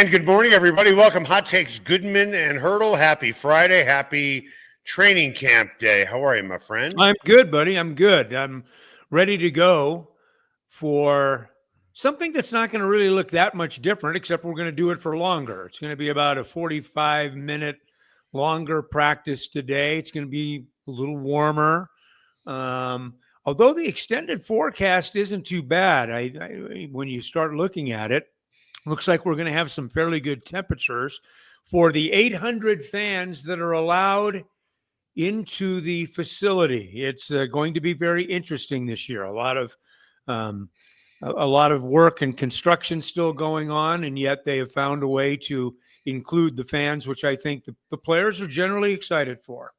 And good morning, everybody. Welcome. Hot Takes Goodman and Haertl. Happy Friday. Happy training camp day. How are you, my friend? I'm good, buddy. I'm good. I'm ready to go for something that's not going to really look that much different, except we're going to do it for longer. It's going to be about a 45-minute longer practice today. It's going to be a little warmer. Although the extended forecast isn't too bad, when you start looking at it, looks like we're going to have some fairly good temperatures for the 800 fans that are allowed into the facility. It's going to be very interesting this year. A lot of work and construction still going on, and yet they have found a way to include the fans, which I think the players are generally excited for.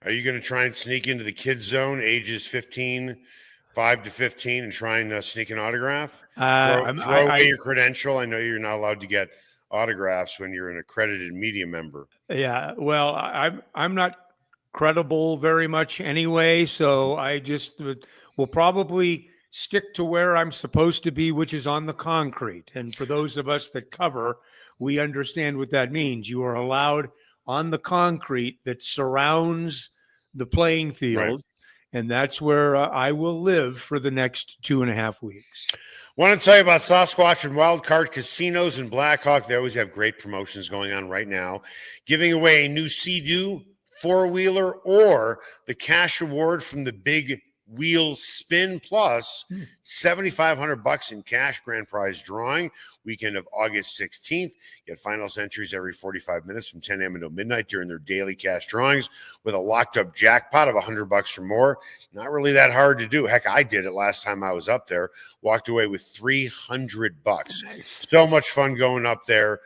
Are you going to try and sneak into the kids zone, ages 5 to 15, and try and sneak an autograph? Throw away your credential. I know you're not allowed to get autographs when you're an accredited media member. Yeah, well, I'm not credible very much anyway, so I just will probably stick to where I'm supposed to be, which is on the concrete. And for those of us that cover, we understand what that means. You are allowed on the concrete that surrounds the playing field. Right. And that's where I will live for the next 2.5 weeks. Want to tell you about Sasquatch and Wildcard Casinos in Blackhawk. They always have great promotions going on right now. Giving away a new Sea-Doo four-wheeler or the cash award from the Big Wheel Spin plus $7,500 in cash grand prize drawing weekend of August 16th. Get finals entries every 45 minutes from 10 a.m. until midnight during their daily cash drawings with a locked up jackpot of $100 or more. Not really that hard to do. Heck, I did it last time I was up there. Walked away with $300. Nice. So much fun going up there.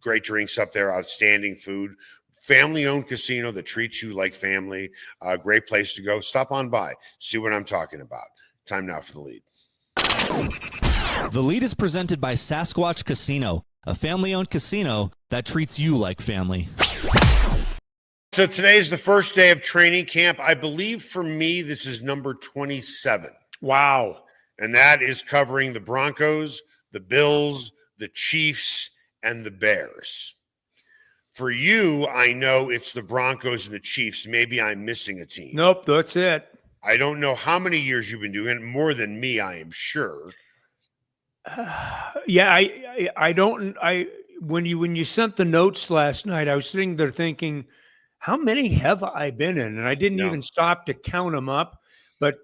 Great drinks up there, outstanding food. Family-owned casino that treats you like family. Great place to go. Stop on by. See what I'm talking about. Time now for the lead. The lead is presented by Sasquatch Casino, a family-owned casino that treats you like family. So today is the first day of training camp. I believe for me, this is number 27. Wow. And that is covering the Broncos, the Bills, the Chiefs, and the Bears. For you, I know it's the Broncos and the Chiefs. Maybe I'm missing a team. Nope, that's it. I don't know how many years you've been doing it. More than me, I am sure. Yeah, I don't. When you sent the notes last night, I was sitting there thinking, how many have I been in? And I didn't even stop to count them up. But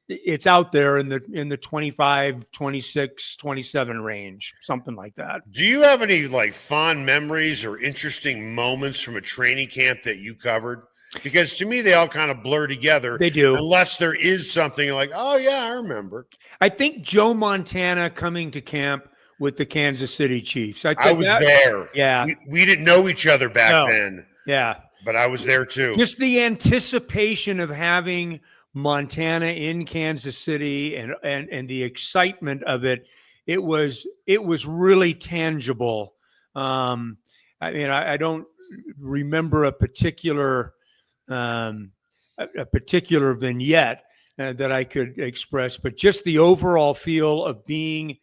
it's out there in the 25, 26, 27 range, something like that. Do you have any fond memories or interesting moments from a training camp that you covered? Because to me, they all kind of blur together. They do. Unless there is something like, oh, yeah, I remember. I think Joe Montana coming to camp with the Kansas City Chiefs. I was there. Yeah. We didn't know each other back then. Yeah. But I was there too. Just the anticipation of having Montana in Kansas City and the excitement of it, it was really tangible. I don't remember a particular vignette that I could express, but just the overall feel of being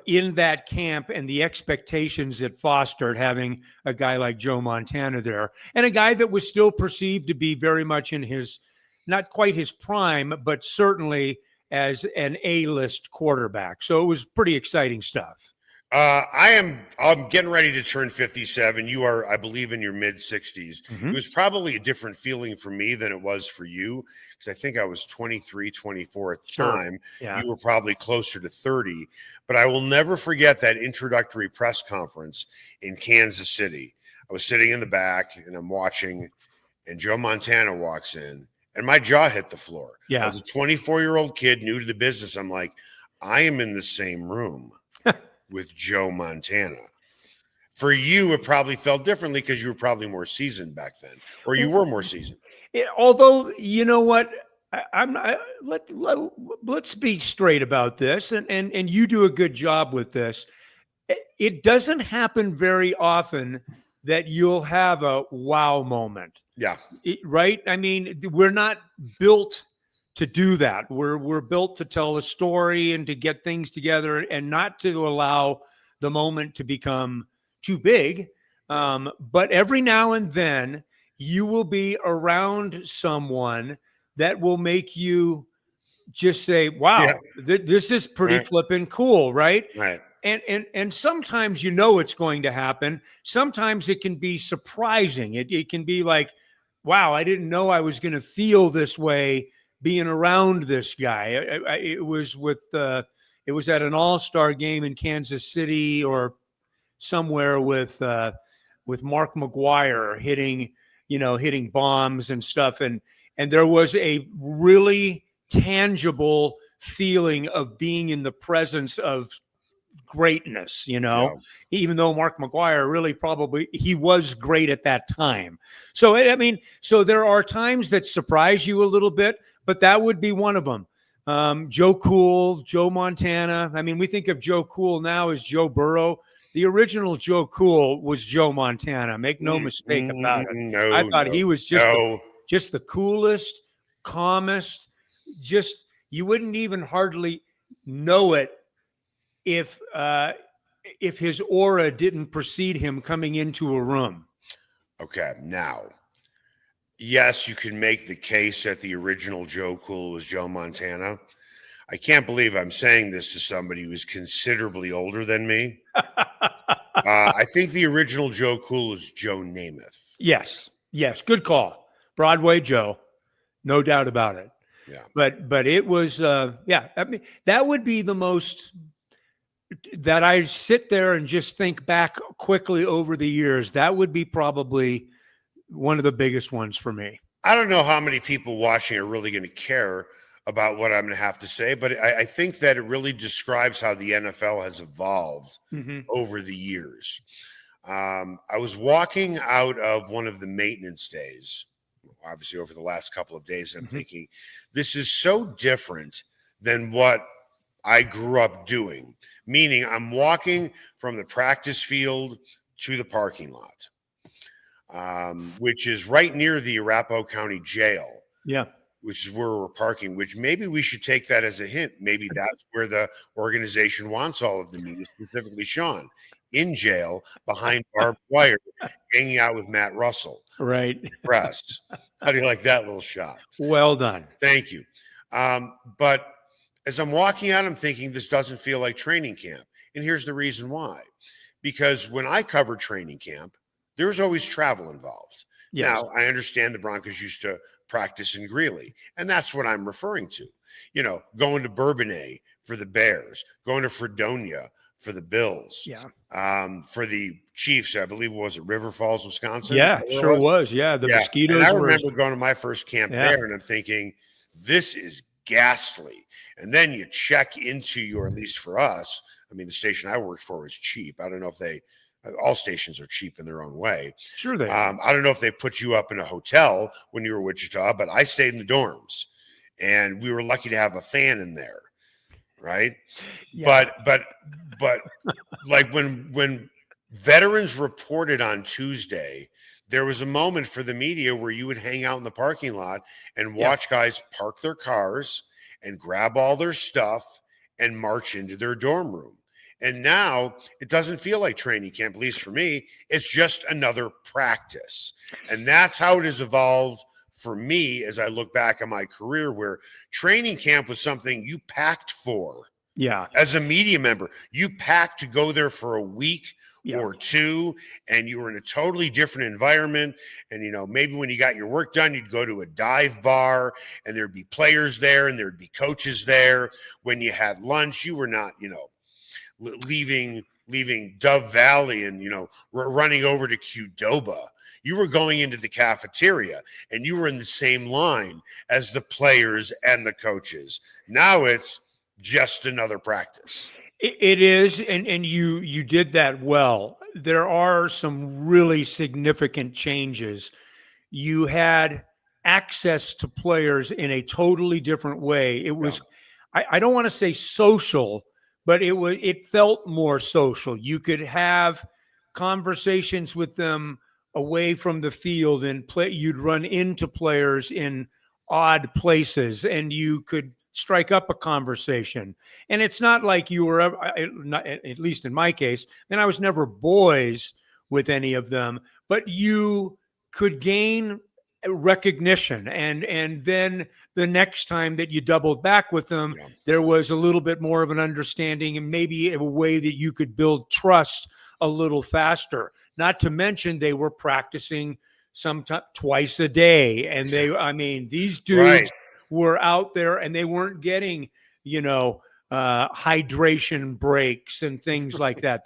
in that camp and the expectations it fostered having a guy like Joe Montana there, and a guy that was still perceived to be very much in his, not quite his prime, but certainly as an A-list quarterback. So it was pretty exciting stuff. I'm getting ready to turn 57. You are, I believe, in your mid-60s. Mm-hmm. It was probably a different feeling for me than it was for you, because I think I was 23, 24 at the time. Yeah. You were probably closer to 30. But I will never forget that introductory press conference in Kansas City. I was sitting in the back, and I'm watching, and Joe Montana walks in, and my jaw hit the floor. Yeah. I was a 24-year-old kid, new to the business. I'm like, I am in the same room with Joe Montana. For you, it probably felt differently because you were probably more seasoned back then, or you were more seasoned. Although, you know what, let's be straight about this, and you do a good job with this. It doesn't happen very often that you'll have a wow moment. Yeah. Right? I mean, we're not built to do that. We're built to tell a story and to get things together and not to allow the moment to become too big. But every now and then you will be around someone that will make you just say, wow, this is pretty flippin' cool, right? Right. And sometimes it's going to happen. Sometimes it can be surprising. It can be like, wow, I didn't know I was going to feel this way being around this guy. It was at an all-star game in Kansas City or somewhere with Mark McGuire hitting bombs and stuff. And there was a really tangible feeling of being in the presence of greatness, even though Mark McGuire really he was great at that time. So, so there are times that surprise you a little bit, but that would be one of them. Joe Cool, Joe Montana. I mean, we think of Joe Cool now as Joe Burrow. The original Joe Cool was Joe Montana. Make no mistake about it. I thought he was just the coolest, calmest, you wouldn't even hardly know it if his aura didn't precede him coming into a room. Okay, now, yes, you can make the case that the original Joe Cool was Joe Montana. I can't believe I'm saying this to somebody who's considerably older than me. I think the original Joe Cool was Joe Namath. Yes, good call. Broadway Joe, no doubt about it. Yeah. But it was, I mean, that would be the most that I sit there and just think back quickly over the years. That would be probably one of the biggest ones for me. I don't know how many people watching are really going to care about what I'm going to have to say, but I think that it really describes how the NFL has evolved over the years. I was walking out of one of the maintenance days, obviously over the last couple of days, and I'm thinking, this is so different than what I grew up doing. Meaning I'm walking from the practice field to the parking lot, which is right near the Arapahoe County Jail. Yeah. Which is where we're parking, which maybe we should take that as a hint. Maybe that's where the organization wants all of the media, specifically Sean, in jail behind barbed wire, hanging out with Matt Russell. Right. Press. How do you like that little shot? Well done. Thank you. But as I'm walking out, I'm thinking this doesn't feel like training camp. And here's the reason why. Because when I covered training camp, there was always travel involved. Yes. Now, I understand the Broncos used to practice in Greeley, and that's what I'm referring to. Going to Bourbonnais for the Bears, going to Fredonia for the Bills. Yeah. For the Chiefs, I believe, was it River Falls, Wisconsin? Yeah, sure was. Yeah, the Mosquitoes. And I remember going to my first camp there, and I'm thinking, this is ghastly. And then you check into or at least for us, I mean, the station I worked for was cheap. I don't know if all stations are cheap in their own way. Sure they are. I don't know if they put you up in a hotel when you were in Wichita, but I stayed in the dorms, and we were lucky to have a fan in there, right? Yeah. But like when veterans reported on Tuesday, there was a moment for the media where you would hang out in the parking lot and watch guys park their cars and grab all their stuff and march into their dorm room. And now it doesn't feel like training camp, at least for me. It's just another practice. And that's how it has evolved for me as I look back on my career, where training camp was something you packed for. Yeah. As a media member, you packed to go there for a week or two, and you were in a totally different environment. And, maybe when you got your work done, you'd go to a dive bar and there'd be players there and there'd be coaches there. When you had lunch, you were not, leaving Dove Valley and, running over to Qdoba. You were going into the cafeteria and you were in the same line as the players and the coaches. Now it's just another practice. It is, and you did that well. There are some really significant changes. You had access to players in a totally different way. It was, I don't want to say social, but it felt more social. You could have conversations with them away from the field and you'd run into players in odd places and you could strike up a conversation. And it's not like you were, at least in my case, and I was never boys with any of them, but you could gain recognition. And then the next time that you doubled back with them, there was a little bit more of an understanding and maybe a way that you could build trust a little faster. Not to mention they were practicing sometimes twice a day. And these dudes were out there and they weren't getting, hydration breaks and things like that.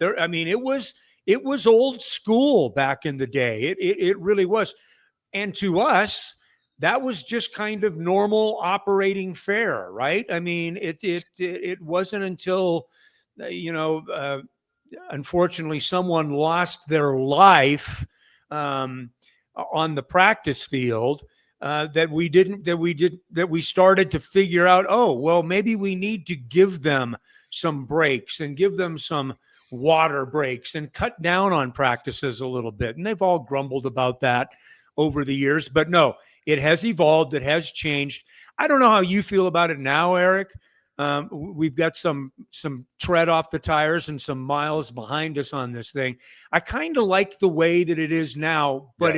It was old school back in the day. It really was. And to us, that was just kind of normal operating fare, right? I mean, it wasn't until, unfortunately, someone lost their life on the practice field that we started to figure out, oh, well, maybe we need to give them some breaks and give them some water breaks and cut down on practices a little bit. And they've all grumbled about that over the years, but no, it has evolved. It has changed. I don't know how you feel about it now, Eric. We've got some tread off the tires and some miles behind us on this thing. I kind of like the way that it is now, but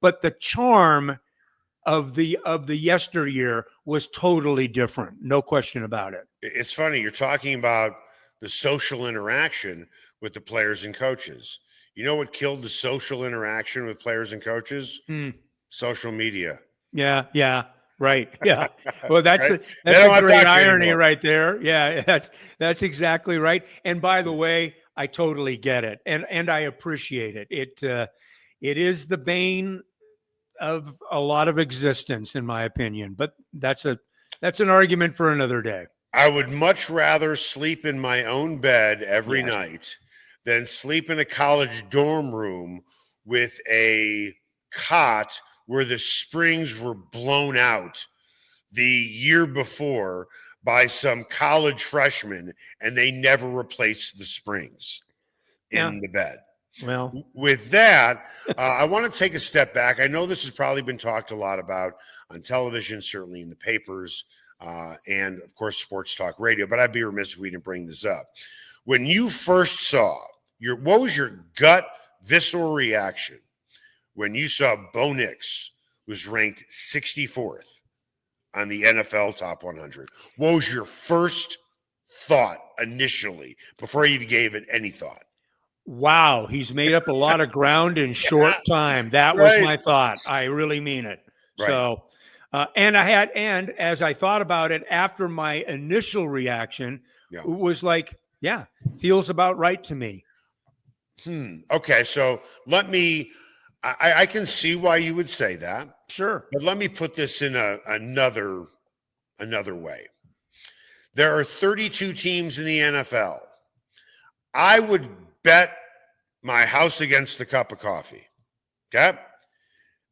but the charm of the yesteryear was totally different. No question about it. It's funny. You're talking about the social interaction with the players and coaches. You know what killed the social interaction with players and coaches? Social media. Yeah. Right. Yeah. Well, that's Right? a great irony right there. Yeah, that's exactly right. And by the way, I totally get it. And I appreciate it. It is the bane of a lot of existence, in my opinion, but that's an argument for another day. I would much rather sleep in my own bed every night than sleep in a college dorm room with a cot where the springs were blown out the year before by some college freshman and they never replaced the springs in the bed. Well, with that, I want to take a step back. I know this has probably been talked a lot about on television, certainly in the papers, and of course, sports talk radio, but I'd be remiss if we didn't bring this up. When you first saw what was your gut visceral reaction when you saw Bo Nix was ranked 64th on the NFL Top 100? What was your first thought initially before you gave it any thought? Wow, he's made up a lot of ground in short time. That was my thought. I really mean it. Right. So, and as I thought about it after my initial reaction, it was like, feels about right to me. Okay, so I can see why you would say that. Sure. But let me put this in another way. There are 32 teams in the NFL. I would bet my house against the cup of coffee, okay,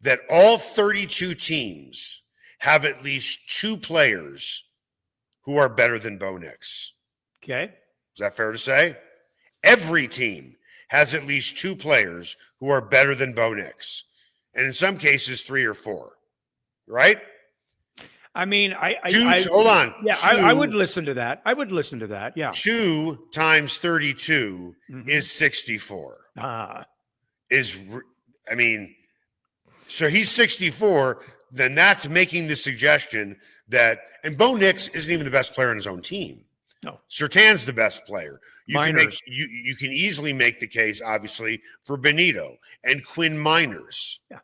that all 32 teams have at least two players who are better than Bo Nix. Okay. Is that fair to say? Every team has at least two players who are better than Bo Nix. And in some cases, 3 or 4. Right? I mean, hold on. Yeah, I would listen to that. I would listen to that. Yeah. 2 times 32 is 64. So he's 64. Then that's making the suggestion that, and Bo Nix isn't even the best player on his own team. No. Surtan's the best player. You can easily make the case, obviously, for Benito and Quinn Miners. Yeah.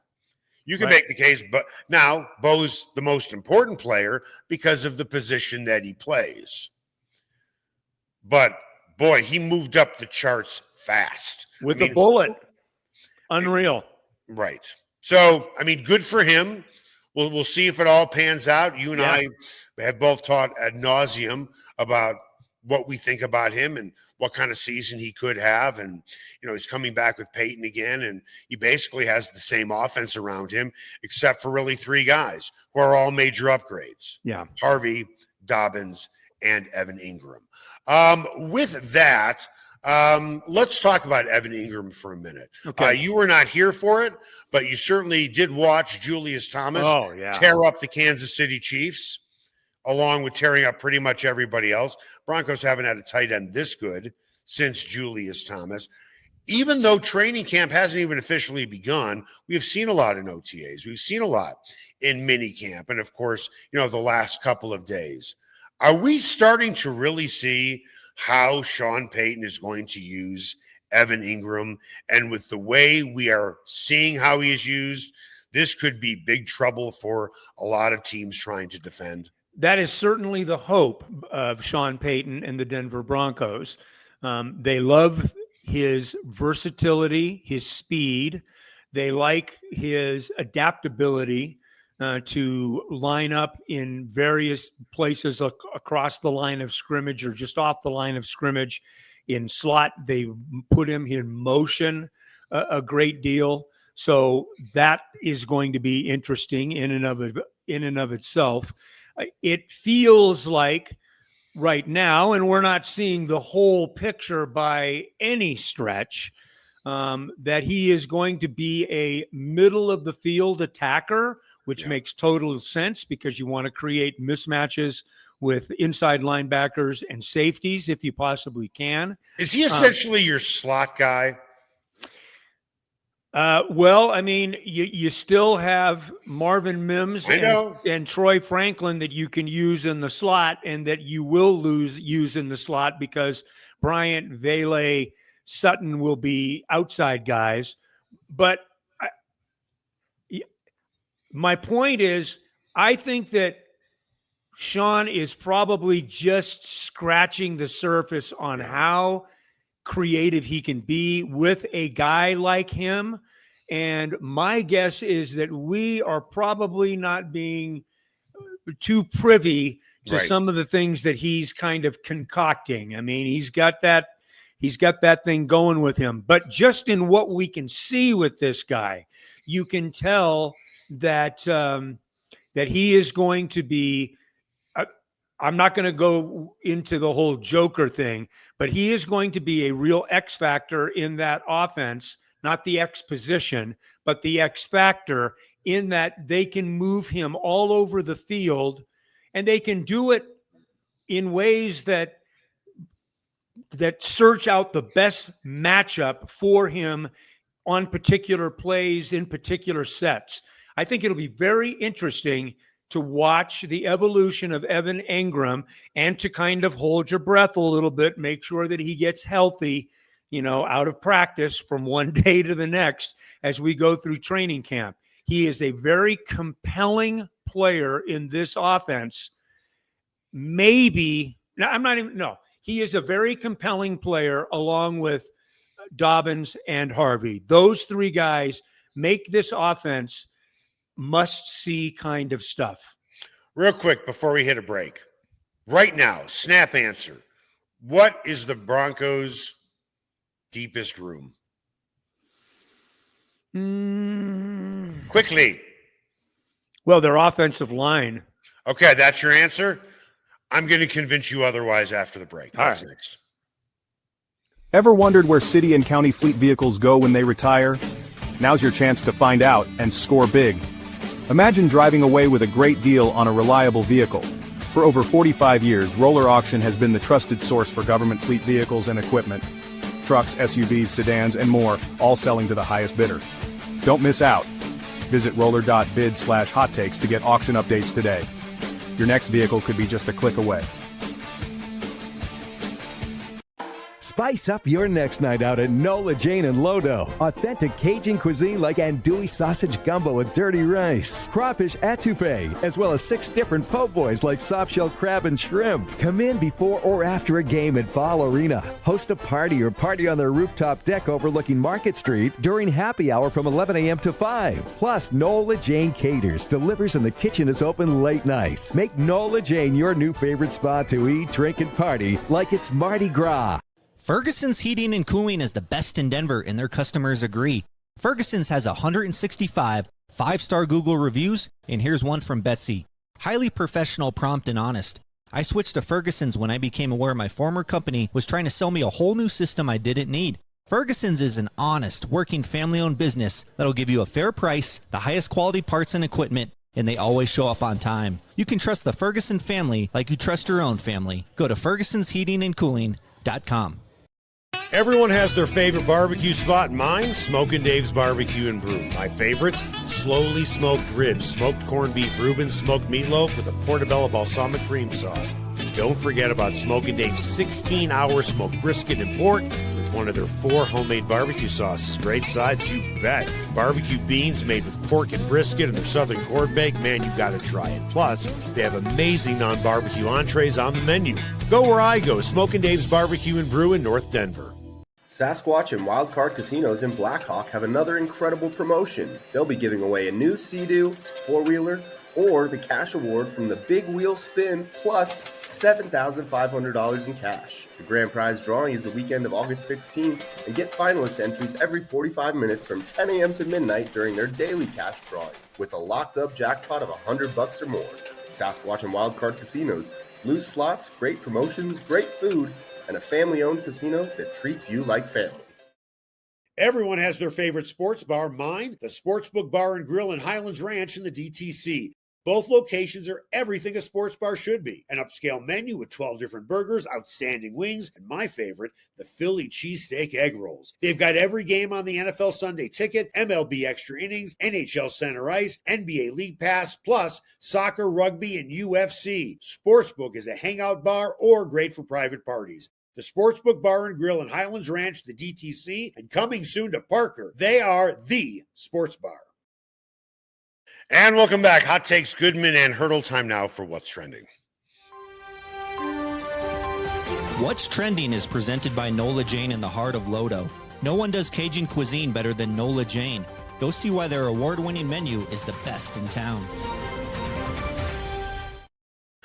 You can make the case, but now Bo's the most important player because of the position that he plays. But, boy, he moved up the charts fast. With a bullet. Unreal. Right. So, good for him. We'll see if it all pans out. You and I have both talked ad nauseum about what we think about him and what kind of season he could have. And, he's coming back with Payton again, and he basically has the same offense around him, except for really 3 guys who are all major upgrades. Yeah. Harvey, Dobbins, and Evan Ingram. With that, Let's talk about Evan Ingram for a minute. Okay. You were not here for it, but you certainly did watch Julius Thomas yeah. tear up the Kansas City Chiefs, along with tearing up pretty much everybody else. Broncos haven't had a tight end this good since Julius Thomas. Even though training camp hasn't even officially begun, we've seen a lot in OTAs. We've seen a lot in mini camp. And of course, the last couple of days. Are we starting to really see how Sean Payton is going to use Evan Ingram? And with the way we are seeing how he is used, this could be big trouble for a lot of teams trying to defend. That is certainly the hope of Sean Payton and the Denver Broncos. They love his versatility, his speed. They like his adaptability to line up in various places across the line of scrimmage or just off the line of scrimmage. In slot, they put him in motion a great deal. So that is going to be interesting in and of itself. It feels like right now, and we're not seeing the whole picture by any stretch, that he is going to be a middle of the field attacker, which makes total sense because you want to create mismatches with inside linebackers and safeties if you possibly can. Is he essentially your slot guy? Well, I mean, you still have Marvin Mims and Troy Franklin that you can use in the slot and that you will use in the slot because Bryant, Vele, Sutton will be outside guys. But my point is, I think that Sean is probably just scratching the surface on how creative he can be with a guy like him. And my guess is that we are probably not being too privy to some of the things that he's kind of concocting. I mean, he's got that thing going with him. But just in what we can see with this guy, you can tell that that he is going to be I'm not going to go into the whole Joker thing, but he is going to be a real X factor in that offense, not the X position, but the X factor in that they can move him all over the field and they can do it in ways that search out the best matchup for him on particular plays in particular sets. I think it'll be very interesting to watch the evolution of Evan Ingram and to kind of hold your breath a little bit, make sure that he gets healthy, out of practice from one day to the next as we go through training camp. He is a very compelling player in this offense. He is a very compelling player along with Dobbins and Harvey. Those three guys make this offense must-see kind of stuff. Real quick before we hit a break. Right now, snap answer. What is the Broncos' deepest room? Quickly. Well, their offensive line. Okay, that's your answer? I'm going to convince you otherwise after the break. That's next. Ever wondered where city and county fleet vehicles go when they retire? Now's your chance to find out and score big. Imagine driving away with a great deal on a reliable vehicle. For over 45 years, Roller Auction has been the trusted source for government fleet vehicles and equipment. Trucks, SUVs, sedans, and more, all selling to the highest bidder. Don't miss out. Visit roller.bid/hot takes to get auction updates today. Your next vehicle could be just a click away. Spice up your next night out at Nola, Jane, and Lodo. Authentic Cajun cuisine like andouille sausage gumbo with dirty rice, crawfish etouffee, as well as 6 different po' boys like soft-shell crab and shrimp. Come in before or after a game at Ball Arena. Host a party or party on their rooftop deck overlooking Market Street during happy hour from 11 a.m. to 5. Plus, Nola Jane caters, delivers, and the kitchen is open late night. Make Nola Jane your new favorite spot to eat, drink, and party like it's Mardi Gras. Ferguson's Heating and Cooling is the best in Denver, and their customers agree. Ferguson's has 165 5-star Google reviews, and here's one from Betsy. Highly professional, prompt, and honest. I switched to Ferguson's when I became aware my former company was trying to sell me a whole new system I didn't need. Ferguson's is an honest, working, family-owned business that'll give you a fair price, the highest quality parts and equipment, and they always show up on time. You can trust the Ferguson family like you trust your own family. Go to fergusonsheatingandcooling.com. Everyone has their favorite barbecue spot. Mine, Smokin' Dave's Barbecue and Brew. My favorites, slowly smoked ribs, smoked corned beef Reuben, smoked meatloaf with a portobello balsamic cream sauce. And don't forget about Smokin' Dave's 16-hour smoked brisket and pork with one of their 4 homemade barbecue sauces. Great sides, you bet. Barbecue beans made with pork and brisket and their southern corned bake. Man, you gotta try it. Plus, they have amazing non-barbecue entrees on the menu. Go where I go, Smokin' Dave's Barbecue and Brew in North Denver. Sasquatch and Wildcard Casinos in Blackhawk have another incredible promotion. They'll be giving away a new Sea-Doo, 4-wheeler, or the cash award from the Big Wheel Spin, plus $7,500 in cash. The grand prize drawing is the weekend of August 16th, and get finalist entries every 45 minutes from 10 a.m. to midnight during their daily cash drawing, with a locked-up jackpot of $100 or more. Sasquatch and Wildcard Casinos. Loose slots, great promotions, great food, and a family-owned casino that treats you like family. Everyone has their favorite sports bar. Mine, the Sportsbook Bar and Grill in Highlands Ranch in the DTC. Both locations are everything a sports bar should be. An upscale menu with 12 different burgers, outstanding wings, and my favorite, the Philly cheesesteak egg rolls. They've got every game on the NFL Sunday Ticket, MLB Extra Innings, NHL Center Ice, NBA League Pass, plus soccer, rugby, and UFC. Sportsbook is a hangout bar or great for private parties. The Sportsbook Bar and Grill in Highlands Ranch, the DTC, and coming soon to Parker. They are the sports bar. And welcome back. Hot Takes, Goodman and Haertl. Time now for What's Trending. What's Trending is presented by Nola Jane in the heart of Lodo. No one does Cajun cuisine better than Nola Jane. Go see why their award-winning menu is the best in town.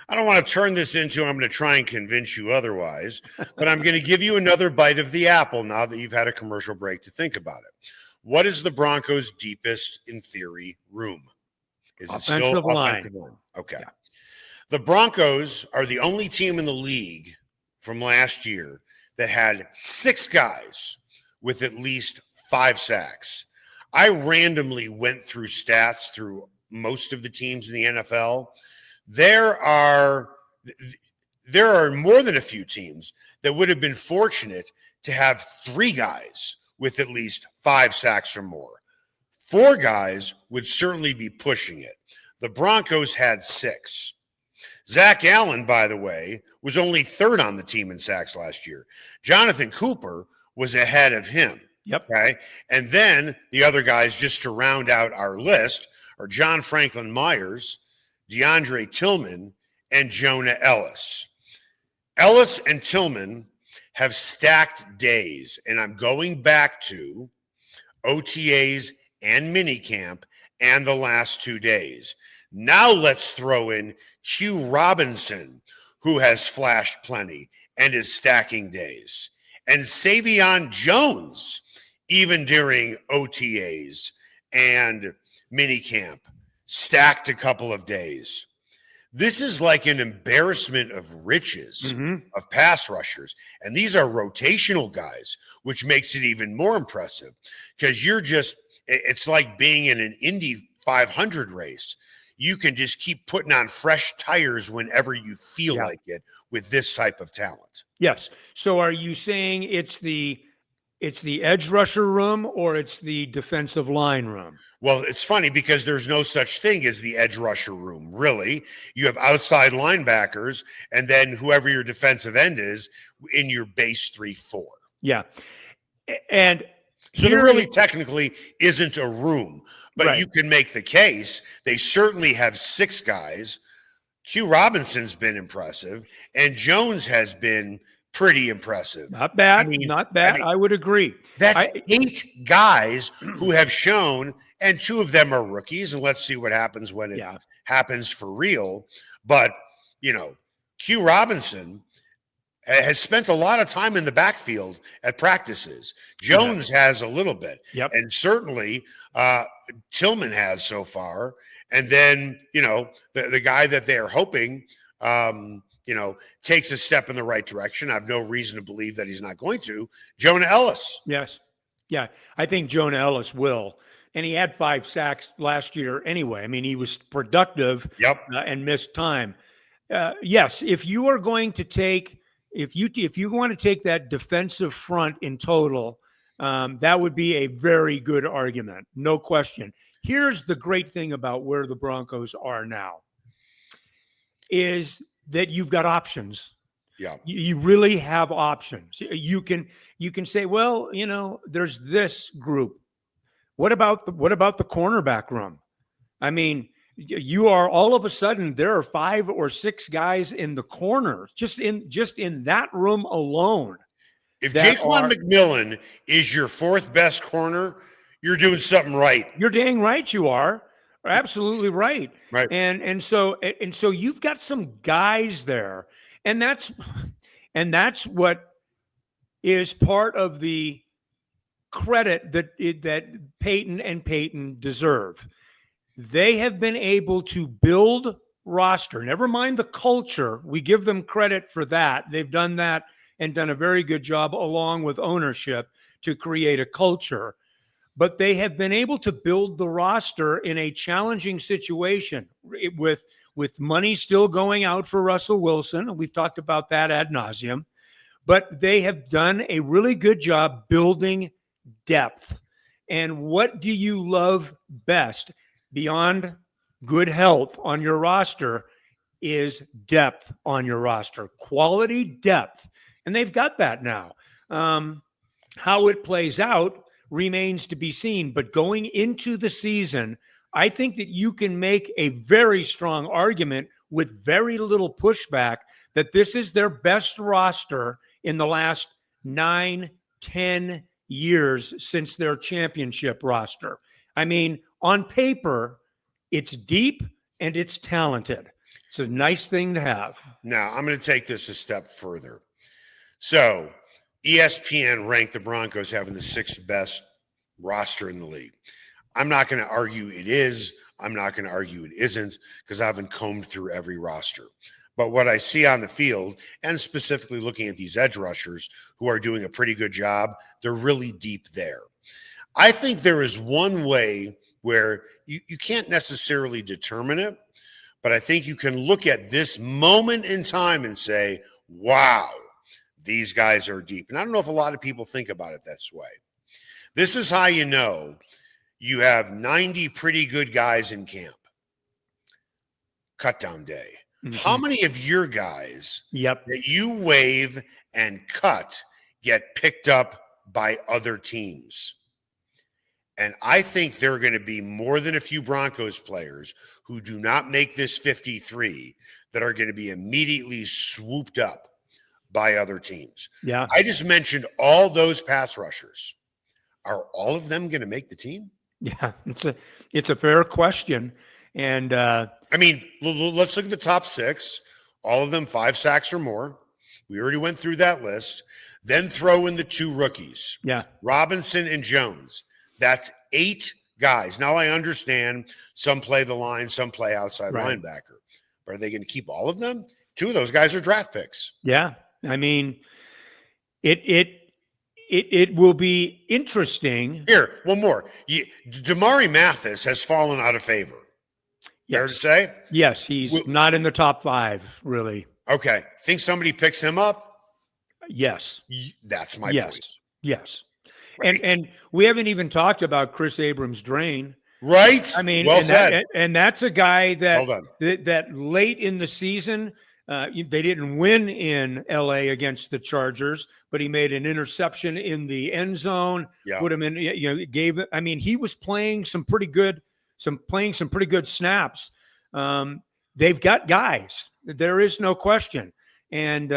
I don't want to turn this into I'm going to try and convince you otherwise, but I'm going to give you another bite of the apple now that you've had a commercial break to think about it. What is the Broncos' deepest, in theory, room? Is it still Offensive line? offensive line? Okay. Yeah. The Broncos are the only team in the league from last year that had 6 guys with at least 5 sacks. I randomly went through stats through most of the teams in the NFL. There are more than a few teams that would have been fortunate to have 3 guys with at least 5 sacks or more. 4 guys would certainly be pushing it. The Broncos had 6. Zach Allen, by the way, was only 3rd on the team in sacks last year. Jonathan Cooper was ahead of him. Yep. Okay. And then the other guys, just to round out our list, are John Franklin Myers, DeAndre Tillman, and Jonah Ellis. Ellis and Tillman have stacked days, and I'm going back to OTAs and minicamp and the last 2 days. Now let's throw in Q Robinson, who has flashed plenty and is stacking days, and Savion Jones, even during OTAs and minicamp, stacked a couple of days. This is like an embarrassment of riches of pass rushers. And these are rotational guys, which makes it even more impressive because it's like being in an Indy 500 race. You can just keep putting on fresh tires whenever you feel like it with this type of talent. Yes. So are you saying it's the edge rusher room or it's the defensive line room? Well, it's funny because there's no such thing as the edge rusher room, really. You have outside linebackers and then whoever your defensive end is in your base 3-4. Yeah. And so there really technically isn't a room, but you can make the case. They certainly have 6 guys. Q Robinson's been impressive, and Jones has been pretty impressive. Not bad. Not bad. I would agree. That's 8 guys who have shown, and 2 of them are rookies, and let's see what happens when it happens for real. But, Q Robinson has spent a lot of time in the backfield at practices. Jones has a little bit. Yep. And certainly Tillman has so far. And then, the guy that they're hoping takes a step in the right direction. I have no reason to believe that he's not going to. Jonah Ellis. Yes. Yeah. I think Jonah Ellis will. And he had 5 sacks last year anyway. I mean, he was productive. Yep. And missed time. Yes. If you are going to take, if you want to take that defensive front in total, that would be a very good argument. No question. Here's the great thing about where the Broncos are now is that you've got options. Yeah. You really have options. You can say, well, there's this group. What about the cornerback room? I mean, you are all of a sudden there are 5 or 6 guys in the corner, just in that room alone. If Jaquan McMillan is your 4th best corner, you're doing something right. You're dang right you are. Absolutely right. Right. And so you've got some guys there. And that's what is part of the credit that Payton and Payton deserve. They have been able to build roster. Never mind the culture. We give them credit for that. They've done that and done a very good job along with ownership to create a culture. But they have been able to build the roster in a challenging situation with money still going out for Russell Wilson. We've talked about that ad nauseum. But they have done a really good job building depth. And what do you love best beyond good health on your roster is depth on your roster, quality depth. And they've got that now. How it plays out remains to be seen. But going into the season, I think that you can make a very strong argument with very little pushback that this is their best roster in the last 9-10 years since their championship roster. I mean, on paper, it's deep and it's talented. It's a nice thing to have. Now, I'm going to take this a step further. So, ESPN ranked the Broncos having the 6th best roster in the league. I'm not going to argue it is. I'm not going to argue it isn't because I haven't combed through every roster. But what I see on the field, and specifically looking at these edge rushers who are doing a pretty good job, they're really deep there. I think there is one way where you can't necessarily determine it, but I think you can look at this moment in time and say, wow, these guys are deep. And I don't know if a lot of people think about it this way. This is how you know you have 90 pretty good guys in camp. Cutdown day. Mm-hmm. How many of your guys that you waive and cut get picked up by other teams? And I think there are going to be more than a few Broncos players who do not make this 53 that are going to be immediately swooped up by other teams. Yeah. I just mentioned all those pass rushers. Are all of them going to make the team? Yeah, it's a fair question. And I mean, let's look at the top 6. All of them 5 sacks or more. We already went through that list. Then throw in the 2 rookies. Yeah. Robinson and Jones. That's 8 guys. Now I understand some play the line, some play outside linebacker. But are they going to keep all of them? 2 of those guys are draft picks. Yeah. I mean, it will be interesting. Here, one more. Damari Mathis has fallen out of favor. Fair to say? Yes, he's not in the top 5, really. Okay. Think somebody picks him up? Yes. That's my point. Yes. Right. And we haven't even talked about Chris Abrams-Drain. Right. I mean, well said. And that's a guy that late in the season, they didn't win in LA against the Chargers, but he made an interception in the end zone. Yeah. Put him in. I mean, he was playing some pretty good snaps. They've got guys. There is no question, and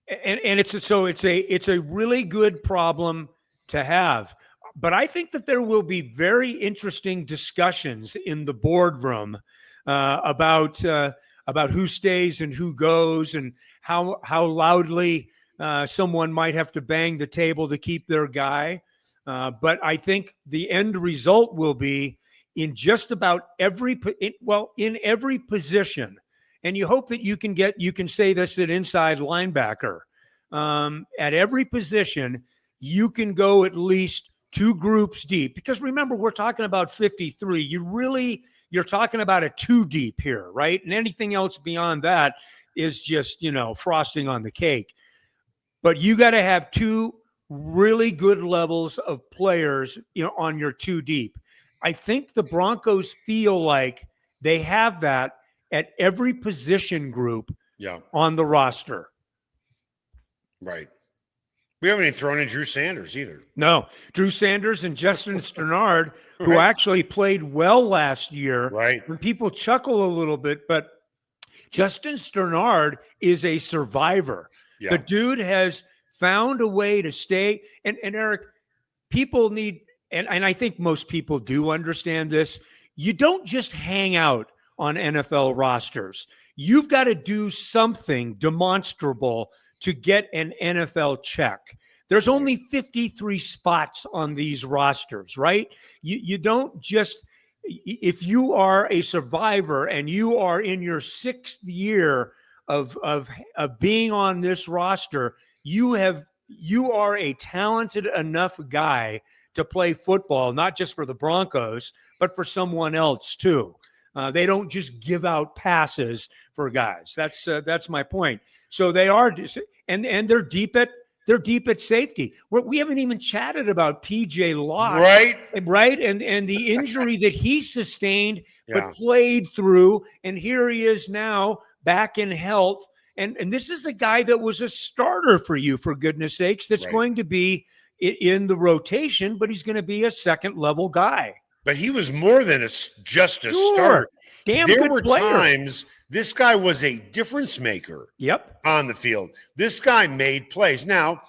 it's a really good problem to have. But I think that there will be very interesting discussions in the boardroom about who stays and who goes, and how loudly someone might have to bang the table to keep their guy. But I think the end result will be in just about every position and you hope that you can say this at inside linebacker. At every position, you can go at least 2 groups deep, because remember, we're talking about 53. You're talking about a 2 deep here, right? And anything else beyond that is just, frosting on the cake. But you got to have 2 really good levels of players, on your 2 deep. I think the Broncos feel like they have that at every position group on the roster. Right. We haven't even thrown in Drew Sanders either. No, Drew Sanders and Justin Sternard, who actually played well last year. Right. And people chuckle a little bit, but Justin Sternard is a survivor. Yeah. The dude has found a way to stay. And Eric, people need, and I think most people do understand this, you don't just hang out on NFL rosters. You've got to do something demonstrable to get an NFL check. There's only 53 spots on these rosters, right? You don't just, if you are a survivor and you are in your 6th year of being on this roster, you are a talented enough guy to play football, not just for the Broncos, but for someone else too. They don't just give out passes for guys. That's my point. So they are, and they're deep at safety. We haven't even chatted about PJ Locke, right, and the injury that he sustained but played through, and here he is now back in health. And this is a guy that was a starter for you, for goodness sakes. That's going to be in the rotation, but he's going to be a second-level guy. But he was more than just a starter. Damn there good were player. times this guy was a difference maker on the field. This guy made plays. Now,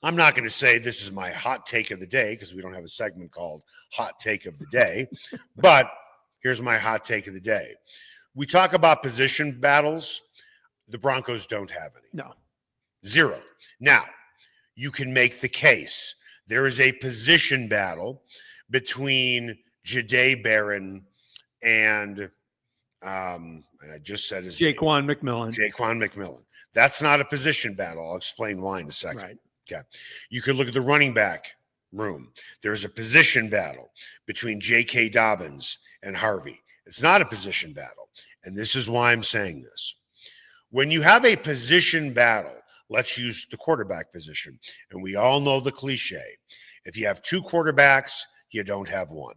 I'm not going to say this is my hot take of the day, because we don't have a segment called Hot Take of the Day. But here's my hot take of the day. We talk about position battles. The Broncos don't have any. No. 0. Now, you can make the case. There is a position battle between Jahdae Barron and I just said his Jaquan McMillan. Jaquan McMillan. That's not a position battle. I'll explain why in a second. Right. Okay. You could look at the running back room. There's a position battle between J.K. Dobbins and Harvey. It's not a position battle. And this is why I'm saying this. When you have a position battle, let's use the quarterback position. And we all know the cliche. If you have 2 quarterbacks, you don't have one.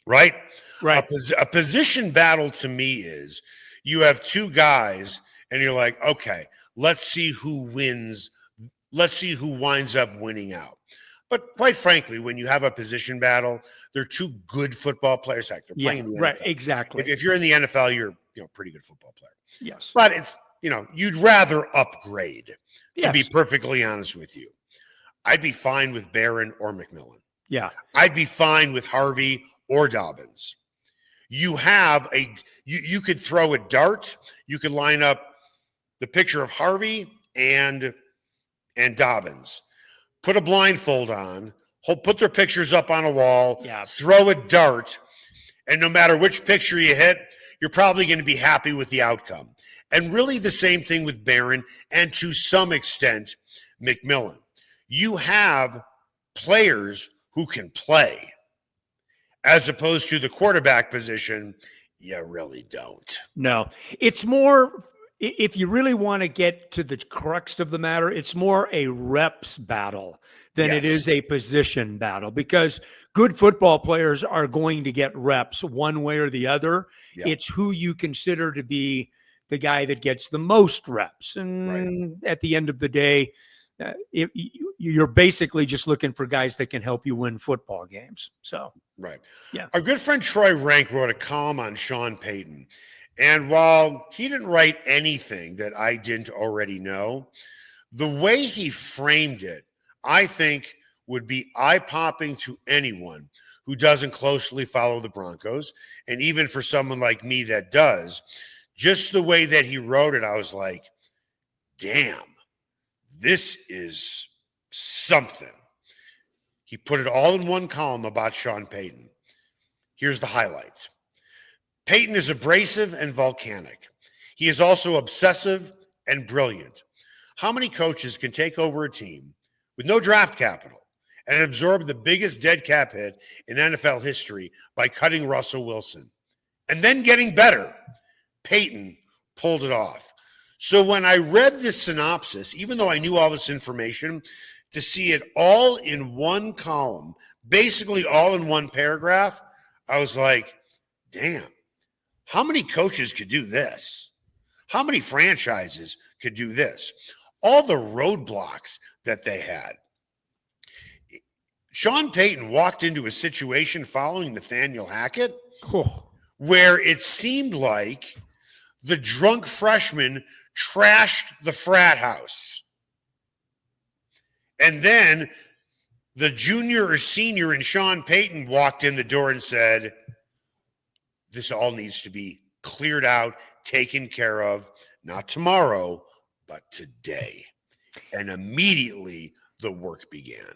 Right? Right. A position battle to me is you have 2 guys and you're like, okay, let's see who wins. Let's see who winds up winning out. But quite frankly, when you have a position battle, they're 2 good football players. Heck, they're playing in the NFL. Right, exactly. If you're in the NFL, you're a pretty good football player. Yes. But it's, you'd rather upgrade, to be Yes. perfectly honest with you. I'd be fine with Barron or McMillan. Yeah. I'd be fine with Harvey or Dobbins. You have you could throw a dart. You could line up the picture of Harvey and Dobbins. Put a blindfold on. Put their pictures up on a wall. Yeah. Throw a dart. And no matter which picture you hit, you're probably going to be happy with the outcome. And really the same thing with Barron and to some extent McMillan. You have players who can play, as opposed to the quarterback position, you really don't. No, it's more, if you really want to get to the crux of the matter, it's more a reps battle than it is a position battle, because good football players are going to get reps one way or the other. Yeah. It's who you consider to be the guy that gets the most reps. And at the end of the day, you're basically just looking for guys that can help you win football games. So, yeah. Our good friend Troy Renck wrote a column on Sean Payton. And while he didn't write anything that I didn't already know, the way he framed it, I think, would be eye-popping to anyone who doesn't closely follow the Broncos. And even for someone like me that does, just the way that he wrote it, I was like, damn. This is something. He put it all in one column about Sean Payton. Here's the highlights. Payton is abrasive and volcanic. He is also obsessive and brilliant. How many coaches can take over a team with no draft capital and absorb the biggest dead cap hit in NFL history by cutting Russell Wilson and then getting better? Payton pulled it off. So when I read this synopsis, even though I knew all this information, to see it all in one column, basically all in one paragraph, I was like, damn, how many coaches could do this? How many franchises could do this? All the roadblocks that they had. Sean Payton walked into a situation following Nathaniel Hackett where it seemed like the drunk freshman trashed the frat house. And then the junior or senior in Sean Payton walked in the door and said, this all needs to be cleared out, taken care of, not tomorrow, but today. And immediately the work began.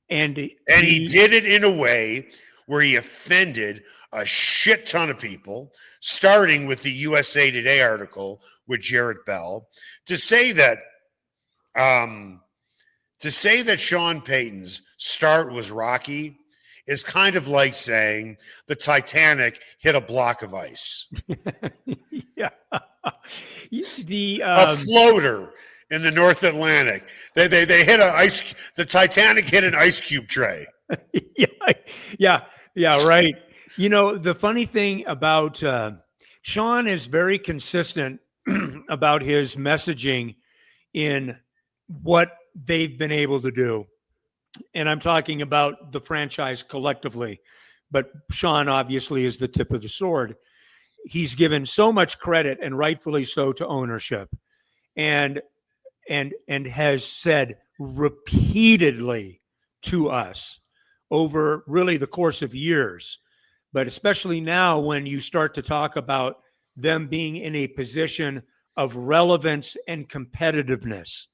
And he did it in a way where he offended a shit ton of people, starting with the USA Today article with Jarrett Bell, to say that Sean Payton's start was rocky is kind of like saying the Titanic hit a block of ice. Yeah. A floater in the North Atlantic. They hit the Titanic hit an ice cube tray. Yeah, right. You know, the funny thing about Sean is very consistent about his messaging in what they've been able to do. And I'm talking about the franchise collectively, but Sean obviously is the tip of the sword. He's given so much credit, and rightfully so, to ownership, and has said repeatedly to us over really the course of years, but especially now when you start to talk about them being in a position of relevance and competitiveness,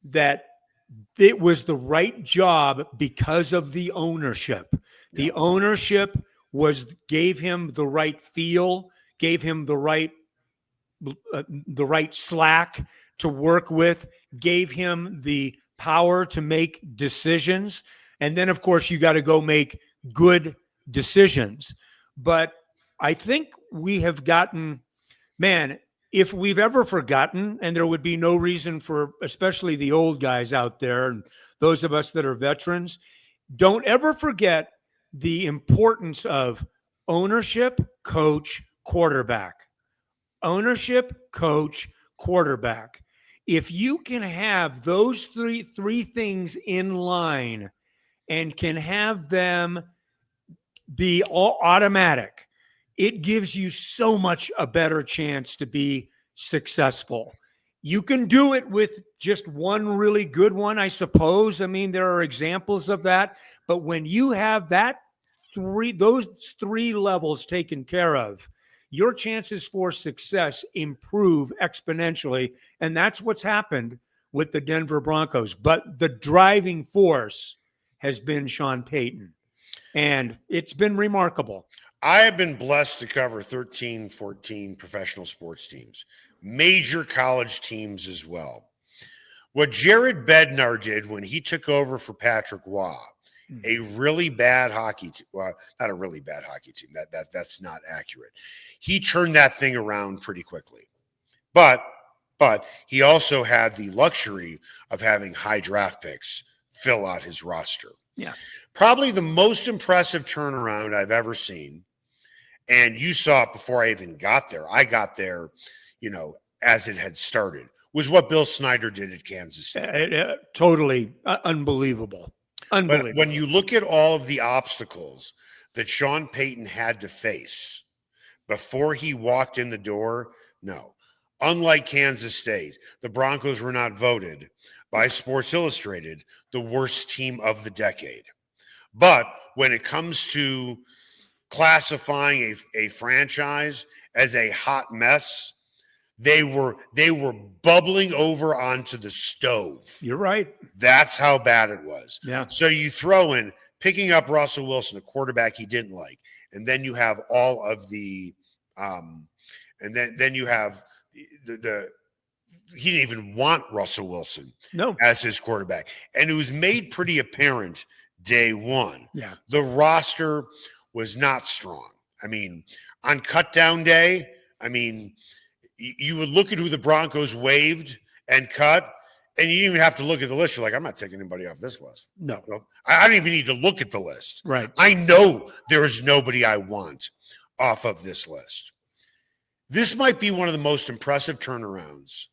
that it was the right job because of the ownership. The ownership gave him the right feel, gave him the right slack to work with, gave him the power to make decisions. And then, of course, you got to go make good decisions. But I think we have gotten, man, if we've ever forgotten, and there would be no reason for, especially the old guys out there and those of us that are veterans, don't ever forget the importance of ownership, coach, quarterback. Ownership, coach, quarterback. If you can have those three things in line and can have them be all automatic, it gives you so much a better chance to be successful. You can do it with just one really good one, I suppose. I mean, there are examples of that. But when you have those three levels taken care of, your chances for success improve exponentially. And that's what's happened with the Denver Broncos. But the driving force has been Sean Payton. And it's been remarkable. I have been blessed to cover 13, 14 professional sports teams, major college teams as well. What Jared Bednar did when he took over for Patrick Waugh, a really bad hockey team, well, not a really bad hockey team, that's not accurate. He turned that thing around pretty quickly. But he also had the luxury of having high draft picks fill out his roster. Yeah. Probably the most impressive turnaround I've ever seen. And you saw it before I even got there. I got there, as it had started, was what Bill Snyder did at Kansas State. Totally unbelievable. Unbelievable. But when you look at all of the obstacles that Sean Payton had to face before he walked in the door, no. Unlike Kansas State, the Broncos were not voted by Sports Illustrated the worst team of the decade. But when it comes to classifying a franchise as a hot mess, they were bubbling over onto the stove. You're right. That's how bad it was. Yeah. So you throw in picking up Russell Wilson, a quarterback he didn't like, and then you have all of the, and then you have the he didn't even want Russell Wilson as his quarterback, and it was made pretty apparent day one. Yeah, the roster was not strong. I mean, on cut down day, I mean, you would look at who the Broncos waived and cut, and you didn't even have to look at the list. You're like, I'm not taking anybody off this list. No. Well, I don't even need to look at the list. Right. I know there is nobody I want off of this list. This might be one of the most impressive turnarounds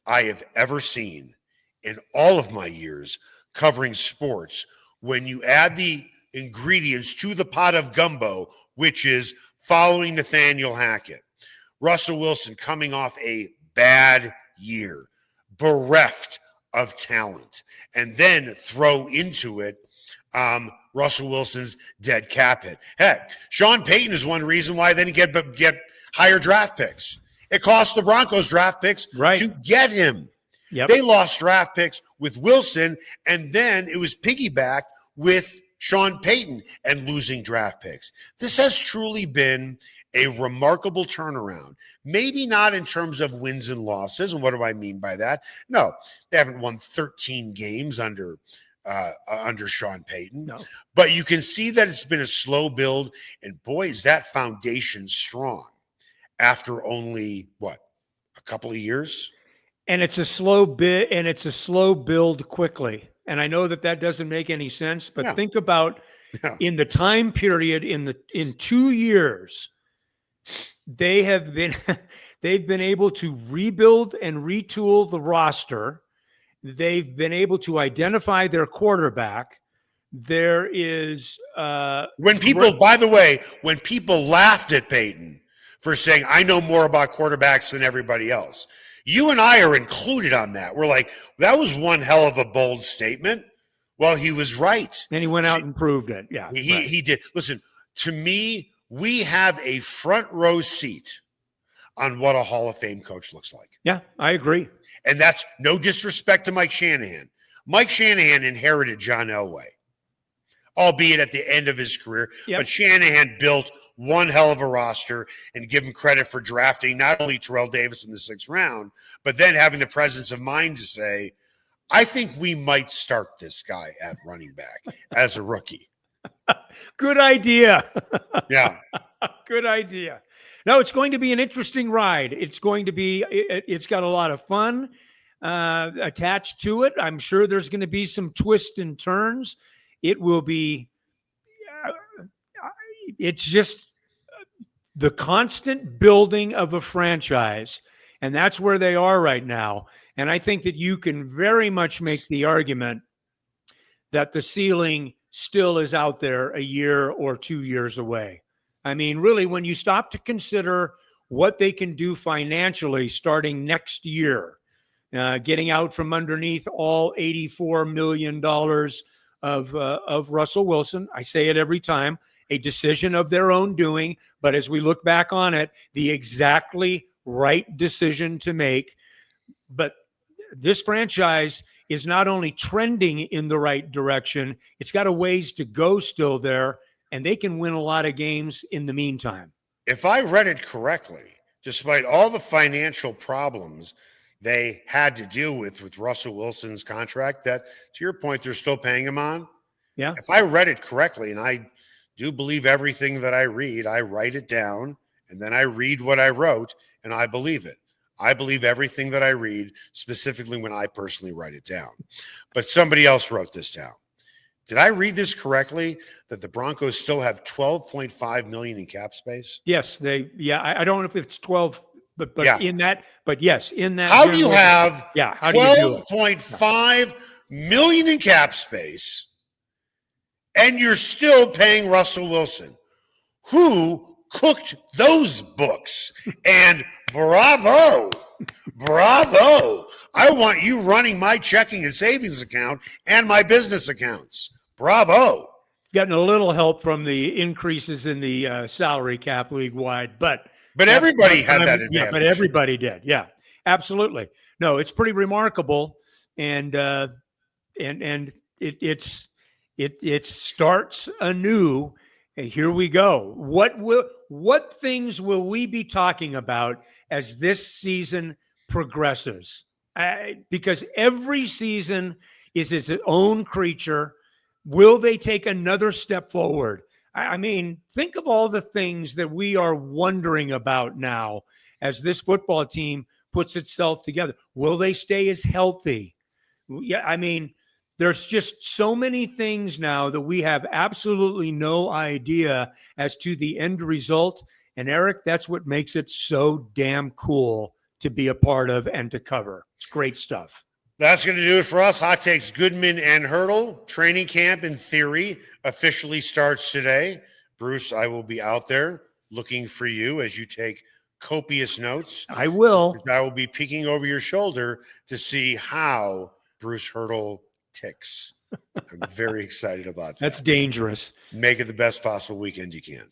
I have ever seen in all of my years covering sports when you add the ingredients to the pot of gumbo, which is following Nathaniel Hackett. Russell Wilson coming off a bad year, bereft of talent, and then throw into it Russell Wilson's dead cap hit. Heck, Sean Payton is one reason why they didn't get higher draft picks. It cost the Broncos draft picks to get him. Yep. They lost draft picks with Wilson, and then it was piggybacked with Sean Payton and losing draft picks. This has truly been a remarkable turnaround. Maybe not in terms of wins and losses. And what do I mean by that? No, they haven't won 13 games under Sean Payton. No. But you can see that it's been a slow build. And boy, is that foundation strong after only, a couple of years? And it's a slow bit, and it's a slow build quickly. And I know that doesn't make any sense, but think about in the time period in 2 years, they've been able to rebuild and retool the roster. They've been able to identify their quarterback. There is when people laughed at Peyton for saying, I know more about quarterbacks than everybody else. You and I are included on that. We're like, that was one hell of a bold statement. Well, he was right. And he went out and proved it. Yeah. He did. Listen, to me, we have a front row seat on what a Hall of Fame coach looks like. Yeah, I agree. And that's no disrespect to Mike Shanahan. Mike Shanahan inherited John Elway, albeit at the end of his career. Yep. But Shanahan built one hell of a roster, and give him credit for drafting not only Terrell Davis in the 6th round, but then having the presence of mind to say, I think we might start this guy at running back as a rookie. Good idea. Yeah. Good idea. No, it's going to be an interesting ride. It's got a lot of fun attached to it. I'm sure there's going to be some twists and turns. It will be, it's just the constant building of a franchise. And that's where they are right now. And I think that you can very much make the argument that the ceiling still is out there a year or 2 years away. I mean, really, when you stop to consider what they can do financially starting next year, getting out from underneath all $84 million of Russell Wilson, I say it every time, a decision of their own doing, but as we look back on it, the exactly right decision to make. But this franchise is not only trending in the right direction, it's got a ways to go still there, and they can win a lot of games in the meantime. If I read it correctly, despite all the financial problems they had to deal with Russell Wilson's contract, that, to your point, they're still paying him on. Yeah. If I read it correctly, and I do believe everything that I read, I write it down, and then I read what I wrote, and I believe it. I believe everything that I read, specifically when I personally write it down. But somebody else wrote this down. Did I read this correctly, that the Broncos still have $12.5 million in cap space? Yes, I don't know if it's 12, but yeah. in that, but yes, in that. How do you have $12.5 million in cap space, and you're still paying Russell Wilson? Who cooked those books? And bravo. I want you running my checking and savings account and my business accounts. Bravo. Getting a little help from the increases in the salary cap league wide, but everybody had that advantage. Yeah, but everybody did. Yeah, absolutely. No, it's pretty remarkable, and it's It starts anew. And here we go. What things will we be talking about as this season progresses? Because every season is its own creature. Will they take another step forward? I mean, think of all the things that we are wondering about now as this football team puts itself together. Will they stay as healthy? Yeah, I mean, there's just so many things now that we have absolutely no idea as to the end result. And Eric, that's what makes it so damn cool to be a part of and to cover. It's great stuff. That's going to do it for us. Hot Takes Goodman and Haertl. Training camp, in theory, officially starts today. Bruce, I will be out there looking for you as you take copious notes. I will. I will be peeking over your shoulder to see how Bruce Haertl ticks. I'm very excited about that. That's dangerous. Make it the best possible weekend you can.